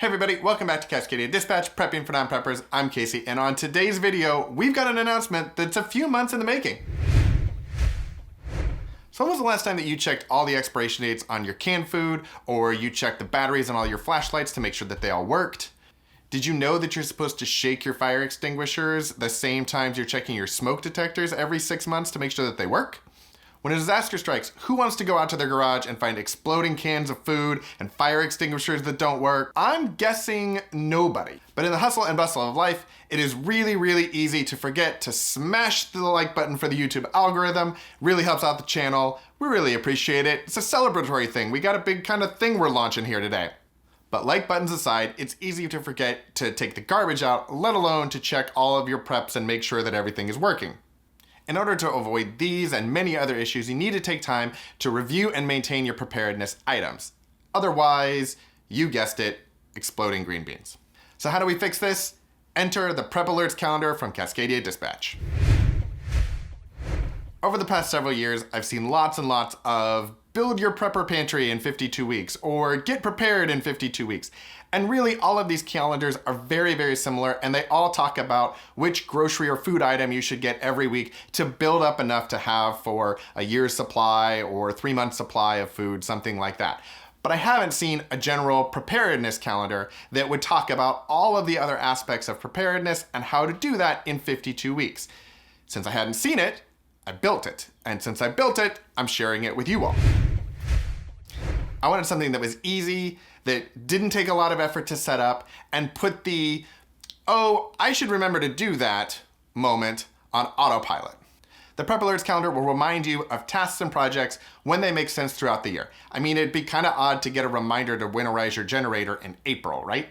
Hey everybody, welcome back to Cascadia Dispatch, Prepping for Non-Preppers. I'm Casey, and on today's video, we've got an announcement that's a few months in the making. So when was the last time that you checked all the expiration dates on your canned food, or you checked the batteries on all your flashlights to make sure that they all worked? Did you know that you're supposed to shake your fire extinguishers the same times you're checking your smoke detectors every 6 months to make sure that they work? When a disaster strikes, who wants to go out to their garage and find exploding cans of food and fire extinguishers that don't work? I'm guessing nobody. But in the hustle and bustle of life, it is really, really easy to forget to smash the like button for the YouTube algorithm. Really helps out the channel. We really appreciate it. It's a celebratory thing. We got a big kind of thing we're launching here today. But like buttons aside, it's easy to forget to take the garbage out, let alone to check all of your preps and make sure that everything is working. In order to avoid these and many other issues, you need to take time to review and maintain your preparedness items. Otherwise, you guessed it, exploding green beans. So how do we fix this? Enter the Prep Alerts calendar from Cascadia Dispatch. Over the past several years, I've seen lots and lots of build your prepper pantry in 52 weeks or get prepared in 52 weeks. And really all of these calendars are very, very similar, and they all talk about which grocery or food item you should get every week to build up enough to have for a year's supply or 3 months supply of food, something like that. But I haven't seen a general preparedness calendar that would talk about all of the other aspects of preparedness and how to do that in 52 weeks. Since I hadn't seen it, I built it. And since I built it, I'm sharing it with you all. I wanted something that was easy, that didn't take a lot of effort to set up, and put the, oh, I should remember to do that moment on autopilot. The Prep Alerts calendar will remind you of tasks and projects when they make sense throughout the year. I mean, it'd be kind of odd to get a reminder to winterize your generator in April, right?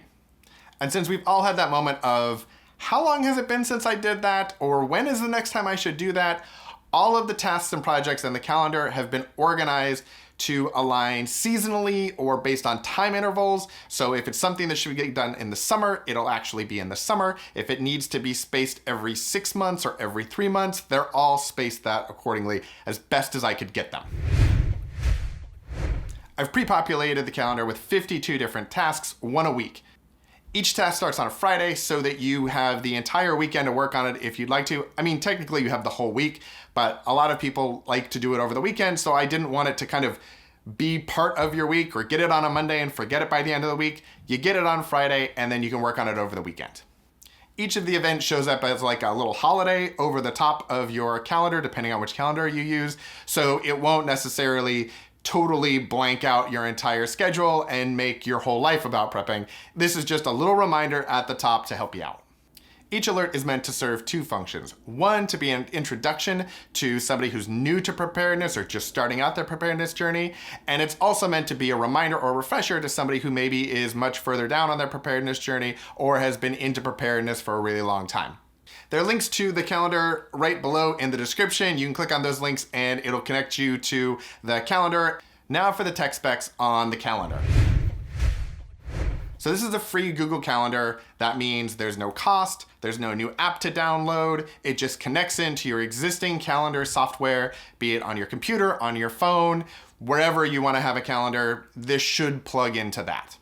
And since we've all had that moment of, how long has it been since I did that? Or when is the next time I should do that? All of the tasks and projects in the calendar have been organized to align seasonally or based on time intervals. So if it's something that should get done in the summer, it'll actually be in the summer. If it needs to be spaced every 6 months or every 3 months, they're all spaced that accordingly as best as I could get them. I've pre-populated the calendar with 52 different tasks, one a week. Each task starts on a Friday so that you have the entire weekend to work on it if you'd like to. I mean, technically you have the whole week, but a lot of people like to do it over the weekend, so I didn't want it to kind of be part of your week or get it on a Monday and forget it by the end of the week. You get it on Friday and then you can work on it over the weekend. Each of the events shows up as like a little holiday over the top of your calendar, depending on which calendar you use, so it won't necessarily totally blank out your entire schedule and make your whole life about prepping. This is just a little reminder at the top to help you out. Each alert is meant to serve two functions. One, to be an introduction to somebody who's new to preparedness or just starting out their preparedness journey. And it's also meant to be a reminder or refresher to somebody who maybe is much further down on their preparedness journey or has been into preparedness for a really long time. There are links to the calendar right below in the description. You can click on those links and it'll connect you to the calendar. Now for the tech specs on the calendar. So this is a free Google Calendar. That means there's no cost, there's no new app to download. It just connects into your existing calendar software, be it on your computer, on your phone, wherever you want to have a calendar, this should plug into that.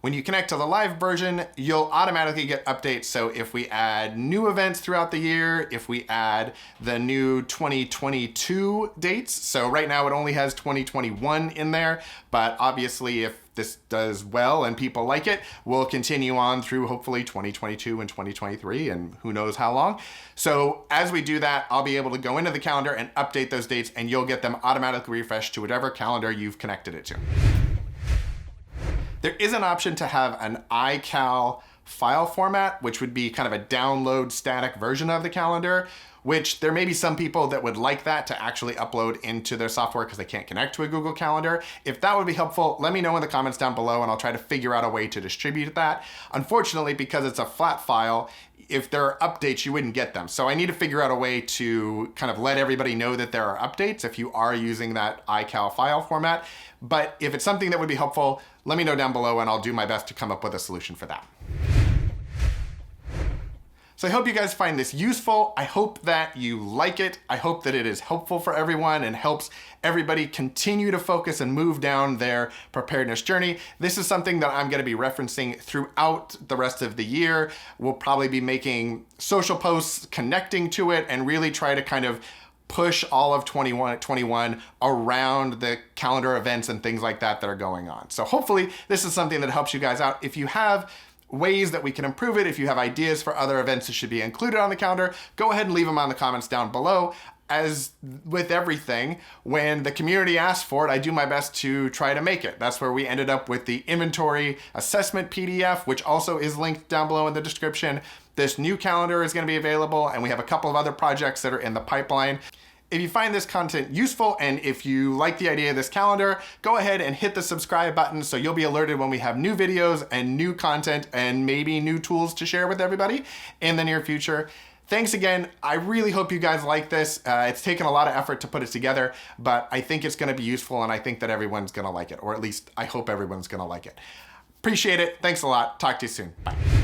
When you connect to the live version, you'll automatically get updates. So if we add new events throughout the year, if we add the new 2022 dates, so right now it only has 2021 in there, but obviously if this does well and people like it, we'll continue on through hopefully 2022 and 2023 and who knows how long. So as we do that, I'll be able to go into the calendar and update those dates and you'll get them automatically refreshed to whatever calendar you've connected it to. There is an option to have an iCal file format, which would be kind of a download static version of the calendar, which there may be some people that would like that to actually upload into their software because they can't connect to a Google Calendar. If that would be helpful, let me know in the comments down below and I'll try to figure out a way to distribute that. Unfortunately, because it's a flat file, if there are updates, you wouldn't get them. So I need to figure out a way to kind of let everybody know that there are updates if you are using that iCal file format. But if it's something that would be helpful, let me know down below and I'll do my best to come up with a solution for that. So So I hope you guys find this useful. I hope that you like it. I hope that it is helpful for everyone and helps everybody continue to focus and move down their preparedness journey. This is something that I'm going to be referencing throughout the rest of the year. We'll probably be making social posts connecting to it and really try to kind of push all of 2021 around the calendar events and things like that that are going on. So hopefully this is something that helps you guys out. If you have ways that we can improve it, if you have ideas for other events that should be included on the calendar, go ahead and leave them on the comments down below. As with everything, when the community asks for it, I do my best to try to make it. That's where we ended up with the inventory assessment PDF, which also is linked down below in the description. This new calendar is going to be available, and we have a couple of other projects that are in the pipeline. If you find this content useful and if you like the idea of this calendar, go ahead and hit the subscribe button so you'll be alerted when we have new videos and new content and maybe new tools to share with everybody in the near future. Thanks again. I really hope you guys like this. It's taken a lot of effort to put it together, but I think it's going to be useful and I think that everyone's going to like it, or at least I hope everyone's going to like it. Appreciate it. Thanks a lot. Talk to you soon. Bye.